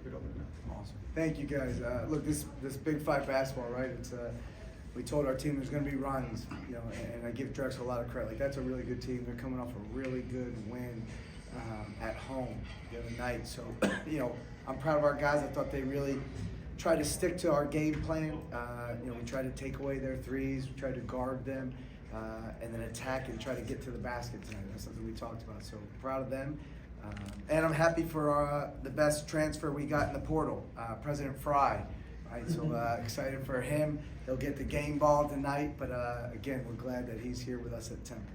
Give it over to Matt. Awesome. Thank you, guys. Look, this Big Five basketball, right? It's we told our team there's going to be runs, and I give Drexel a lot of credit. Like, that's a really good team. They're coming off a really good win at home the other night. So, I'm proud of our guys. I thought they really tried to stick to our game plan. We tried to take away their threes. We tried to guard them, and then attack and try to get to the basket tonight. That's something we talked about. So proud of them. And I'm happy for the best transfer we got in the portal, President Fry. Right, so excited for him. He'll get the game ball tonight, but again, we're glad that he's here with us at Temple.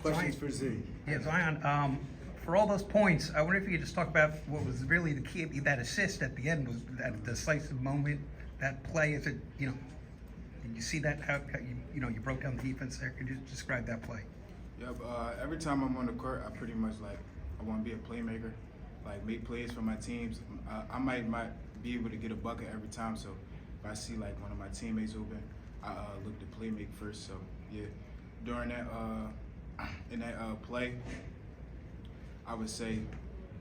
Questions for Z? Yeah, Zion. For all those points, I wonder if you could just talk about what was really the key. That assist at the end was that decisive moment. That play, is it? Did you see that? How you broke down the defense there? Could you describe that play? Yep. Every time I'm on the court, I pretty much I want to be a playmaker, make plays for my teams. I might be able to get a bucket every time. So if I see one of my teammates open, I look to play make first. So yeah, during that in that play, I would say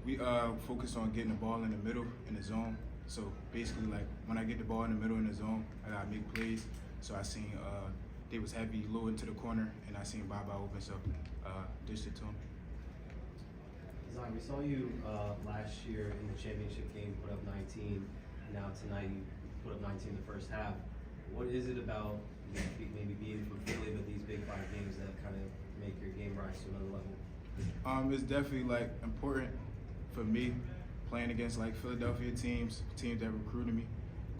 we focus on getting the ball in the middle in the zone. So basically, when I get the ball in the middle in the zone, I gotta make plays. So I seen they was heavy low into the corner, and I seen Baba open, so dished it to him. Zion, we saw you last year in the championship game put up 19. Now tonight you put up 19 in the first half. What is it about maybe being from Philly, but these Big Five games that kind of make your game rise to another level? It's definitely important for me playing against Philadelphia teams that recruited me.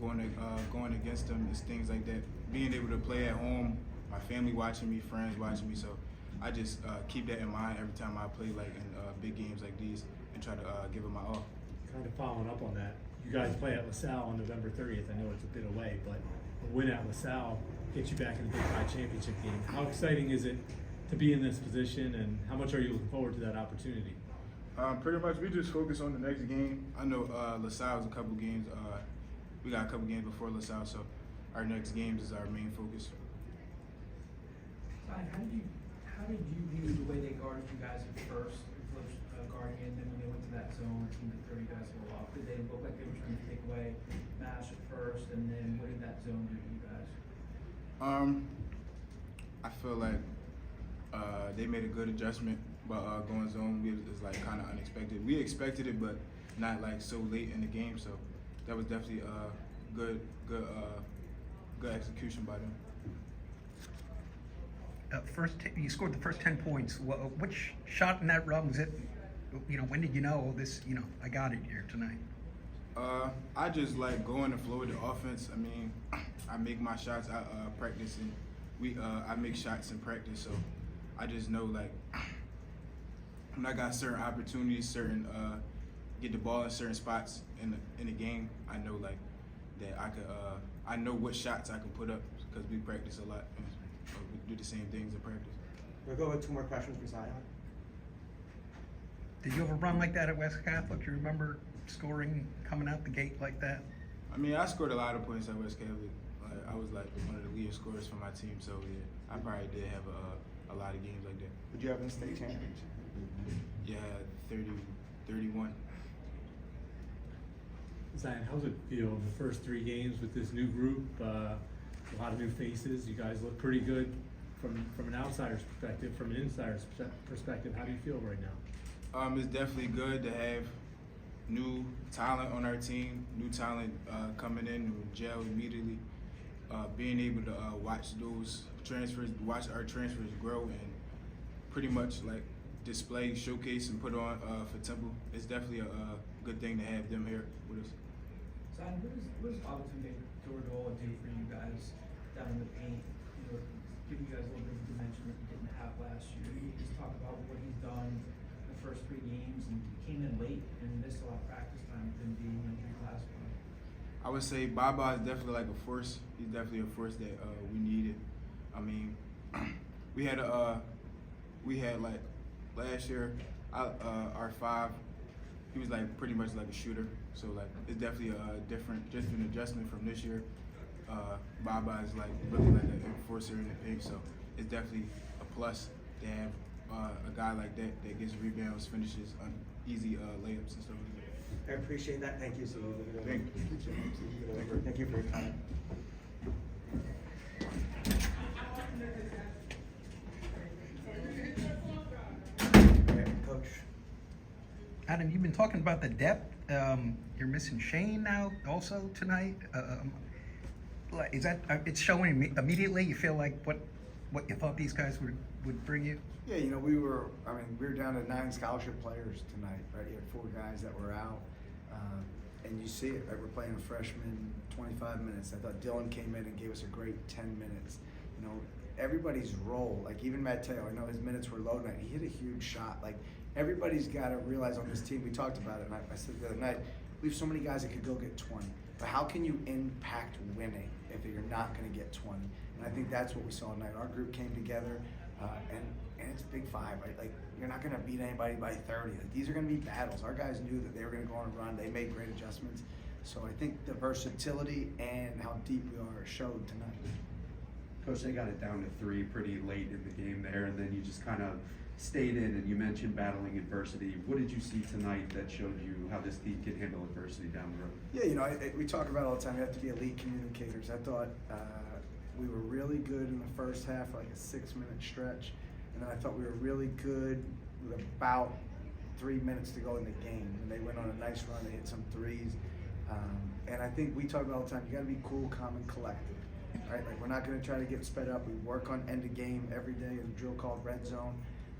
Going against them is things like that. Being able to play at home, my family watching me, friends watching me. So I just keep that in mind every time I play in big games like these and try to give it my all. Kind of following up on that, you guys play at LaSalle on November 30th. I know it's a bit away, but a win at LaSalle gets you back in the Big Five championship game. How exciting is it to be in this position, and how much are you looking forward to that opportunity? Pretty much, we just focus on the next game. I know LaSalle is a couple games. We got a couple games before LaSalle, so our next games is our main focus. How did you view the way they guarded you guys at first, guarding it, and then when they went to that zone, it seemed to throw you guys a little off? Did they look like they were trying to take away Mash at first, and then what did that zone do to you guys? I feel like they made a good adjustment, but going zone is kind of unexpected. We expected it, but not so late in the game. So that was definitely good execution by them. You scored the first 10 points. Which shot in that run was it? When did you know this? I got it here tonight. I just going the flow with the offense. I mean, I make my shots. I practice and I make shots in practice. So I just know when I got certain opportunities, get the ball in certain spots in the game, I know that I could. I know what shots I can put up because we practice a lot and we do the same things in practice. We'll go with two more questions for Zion. Did you ever run like that at West Catholic? Do you remember scoring coming out the gate like that? I mean, I scored a lot of points at West Catholic. I was one of the leading scorers for my team, so yeah, I probably did have a lot of games like that. Would you have a state championship? Yeah, 31. Zion, how's it feel in the first 3 games with this new group? A lot of new faces. You guys look pretty good from an outsider's perspective. From an insider's perspective, how do you feel right now? It's definitely good to have new talent on our team, new talent coming in who gel immediately. Being able to watch those transfers, watch our transfers grow and pretty much display, showcase, and put on for Temple. It's definitely a good thing to have them here with us. Zion, what does Albertine Dordola do for you guys down in the paint? Give you guys a little bit of dimension that you didn't have last year. You just talk about what he's done in the first 3 games, and he came in late and missed a lot of practice time with him being in the last one. I would say Baba is definitely a force. He's definitely a force that we needed. I mean, we had last year, our 5, he was pretty much a shooter. So it's definitely a different adjustment from this year. Baba is really an enforcer in the paint, so it's definitely a plus to have a guy like that gets rebounds, finishes, easy layups and stuff like that. I appreciate that. Thank you, Steve. Thank you. Thank you for your time. Yeah, Coach. Adam, you've been talking about the depth. You're missing Shane now also tonight. Is that it's showing immediately? You feel like what you thought these guys would bring you? Yeah, you know, we were down to 9 scholarship players tonight, right? You had 4 guys that were out. And you see it, right? We're playing a freshman 25 minutes. I thought Dylan came in and gave us a great 10 minutes. You know, everybody's role, like even Mateo, I know his minutes were low tonight. He hit a huge shot. Like, everybody's got to realize on this team, we talked about it, and I said the other night, we have so many guys that could go get 20. But how can you impact winning if you're not going to get 20? And I think that's what we saw tonight. Our group came together, and it's Big 5, right? Like, you're not going to beat anybody by 30. Like, these are going to be battles. Our guys knew that they were going to go on a run. They made great adjustments. So I think the versatility and how deep we are showed tonight. Coach, they got it down to 3 pretty late in the game there, and then you just kind of stayed in, and you mentioned battling adversity. What did you see tonight that showed you how this team can handle adversity down the road? Yeah, you know, we talk about it all the time. You have to be elite communicators. I thought we were really good in the first half, like a 6-minute stretch. And then I thought we were really good with about 3 minutes to go in the game. And they went on a nice run. They hit some threes. And I think we talk about all the time, you got to be cool, calm, and collected. Right? Like, we're not going to try to get sped up. We work on end of game every day in a drill called red zone.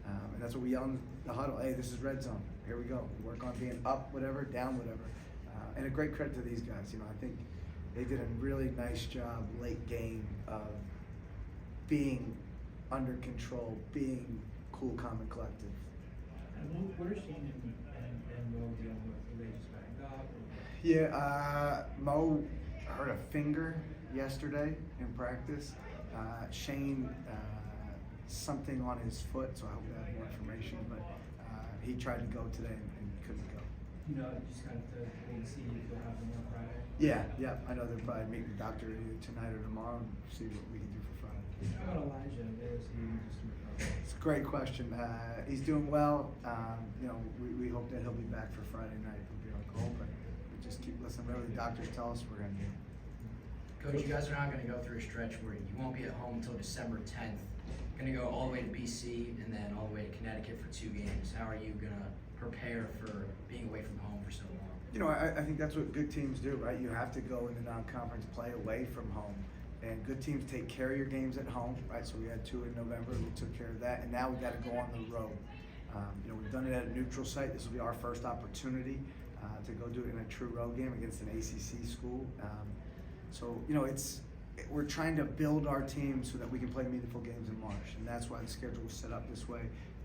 And that's what we yell in the huddle. Hey, this is red zone. Here we go. We work on being up, whatever, down, whatever. And a great credit to these guys. You know, I think they did a really nice job late game of being under control, being cool, calm, and collective. And what are Shane and Mo dealing with? Are they just backed up? Yeah, Mo hurt a finger yesterday in practice. Shane, something on his foot, so I hope we have more information, but he tried to go today and couldn't go. You know, just kind of to wait and see if you'll have them on Friday. Yeah, I know they'll probably meet the doctor either tonight or tomorrow and see what we can do for Friday. How about Elijah? Is he just It's a great question. He's doing well. You know, we hope that he'll be back for Friday night. It'll be our goal, but we just keep listening. Whatever the doctors tell us, we're going to do. Coach, you guys are not going to go through a stretch where you won't be at home until December 10th. Going to go all the way to BC and then all the way to Connecticut for 2 games. How are you going to prepare for being away from home for so long? You know, I think that's what good teams do, right? You have to go in the non-conference play away from home. And good teams take care of your games at home, right? So we had 2 in November, we took care of that, and now we got to go on the road. You know, we've done it at a neutral site. This will be our first opportunity to go do it in a true road game against an ACC school. So, you know, we're trying to build our team so that we can play meaningful games in March, and that's why the schedule was set up this way,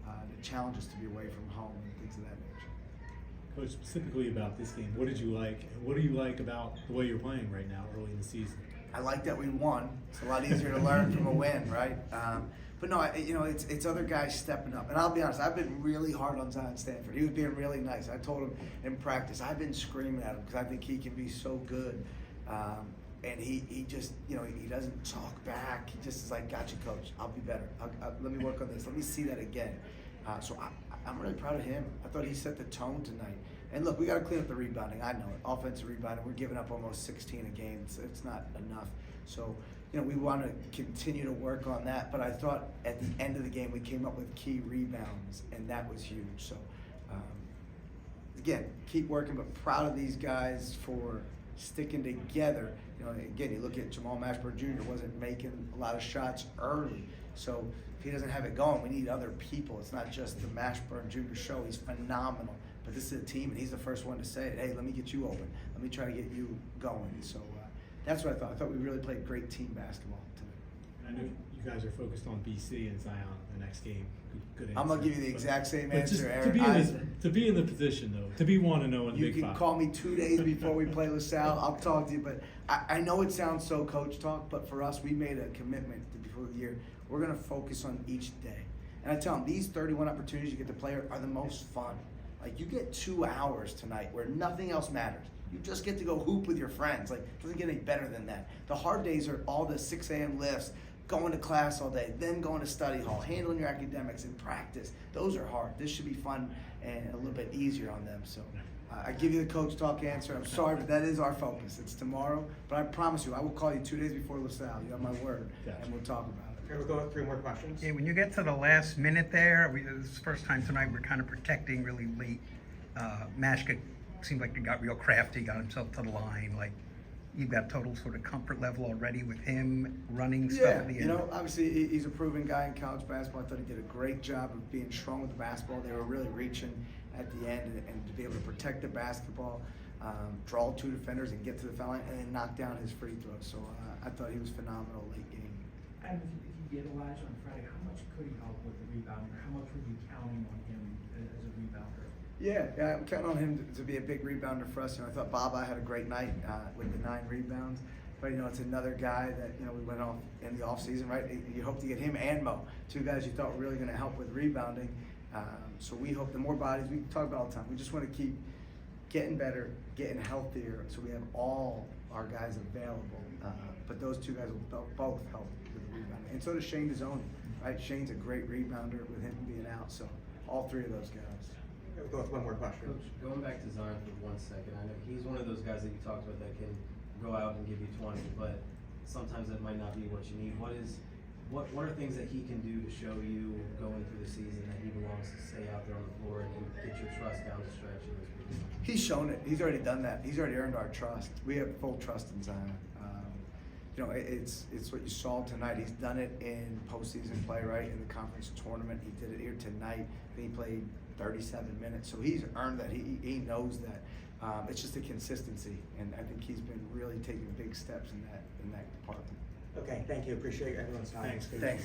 to challenge us to be away from home and things of that nature. Coach, specifically about this game, what did you like? And what do you like about the way you're playing right now early in the season? I like that we won. It's a lot easier to learn from a win, right? But no, you know, it's other guys stepping up. And I'll be honest, I've been really hard on Zion Stanford. He was being really nice. I told him in practice, I've been screaming at him because I think he can be so good. And he just, you know, he doesn't talk back. He just is like, gotcha, coach. I'll be better. Let me work on this. Let me see that again. So I'm really proud of him. I thought he set the tone tonight. And look, we got to clean up the rebounding. I know it. Offensive rebounding. We're giving up almost 16 a game. It's not enough. So, you know, we want to continue to work on that. But I thought at the end of the game, we came up with key rebounds, and that was huge. So, again, keep working, but proud of these guys for sticking together. You know, again, you look at Jamal Mashburn Jr. wasn't making a lot of shots early. So if he doesn't have it going, we need other people. It's not just the Mashburn Jr. show. He's phenomenal. But this is a team, and he's the first one to say it. Hey, let me get you open. Let me try to get you going. So that's what I thought. I thought we really played great team basketball tonight. I know you guys are focused on BC and Zion the next game. Good answer. I'm going to give you the exact same But just answer, to Aaron. to be in the position, though, to be 1-0 in the You Big can Five. call me 2 days before we play LaSalle. I'll talk to you. But I know it sounds so coach talk, but for us, we made a commitment before the year. We're going to focus on each day. And I tell them, these 31 opportunities you get to play are the most fun. Like, you get 2 hours tonight where nothing else matters. You just get to go hoop with your friends. Like, it doesn't get any better than that. The hard days are all the 6 a.m. lifts, going to class all day, then going to study hall, handling your academics and practice. Those are hard. This should be fun and a little bit easier on them. So I give you the coach talk answer. I'm sorry, but that is our focus. It's tomorrow, but I promise you, I will call you 2 days before LaSalle. You have my word, and we'll talk about it. Okay, we'll go with 3 more questions. Yeah, when you get to the last minute there, this is the first time tonight we're kind of protecting really late. Mashka seemed like he got real crafty, got himself to the line. Like, you've got total sort of comfort level already with him running stuff Yeah, at the end. you know, obviously he's a proven guy in college basketball. I thought he did a great job of being strong with the basketball. They were really reaching at the end, and to be able to protect the basketball, draw 2 defenders and get to the foul line, and then knock down his free throws. So I thought he was phenomenal late game. And if you get Elijah on Friday, how much could he help with the rebounding? How much were you counting on him as a rebounder? Yeah, I'm counting on him to be a big rebounder for us. You know, I thought Baba had a great night with the 9 rebounds. But, you know, it's another guy that, you know, we went off in the offseason, right? You hope to get him and Mo, 2 guys you thought were really going to help with rebounding. So we hope the more bodies, we talk about all the time, we just want to keep getting better, getting healthier, so we have all our guys available. But those 2 guys will both help with the rebounding. And so does Shane Dezzoni, right? Shane's a great rebounder with him being out. So all 3 of those guys. Okay, we'll go with 1 more question. Coach, going back to Zion for 1 second, I know he's one of those guys that you talked about that can go out and give you 20, but sometimes that might not be what you need. What are things that he can do to show you going through the season that he belongs to stay out there on the floor and get your trust down the stretch? He's shown it. He's already done that. He's already earned our trust. We have full trust in Zion. You know, it's what you saw tonight. He's done it in postseason play, right? In the conference tournament, he did it here tonight. He played 37 minutes, so he's earned that. He knows that. It's just a consistency, and I think he's been really taking big steps in that department. Okay, thank you. Appreciate everyone's time. Thanks, Coach. Thanks.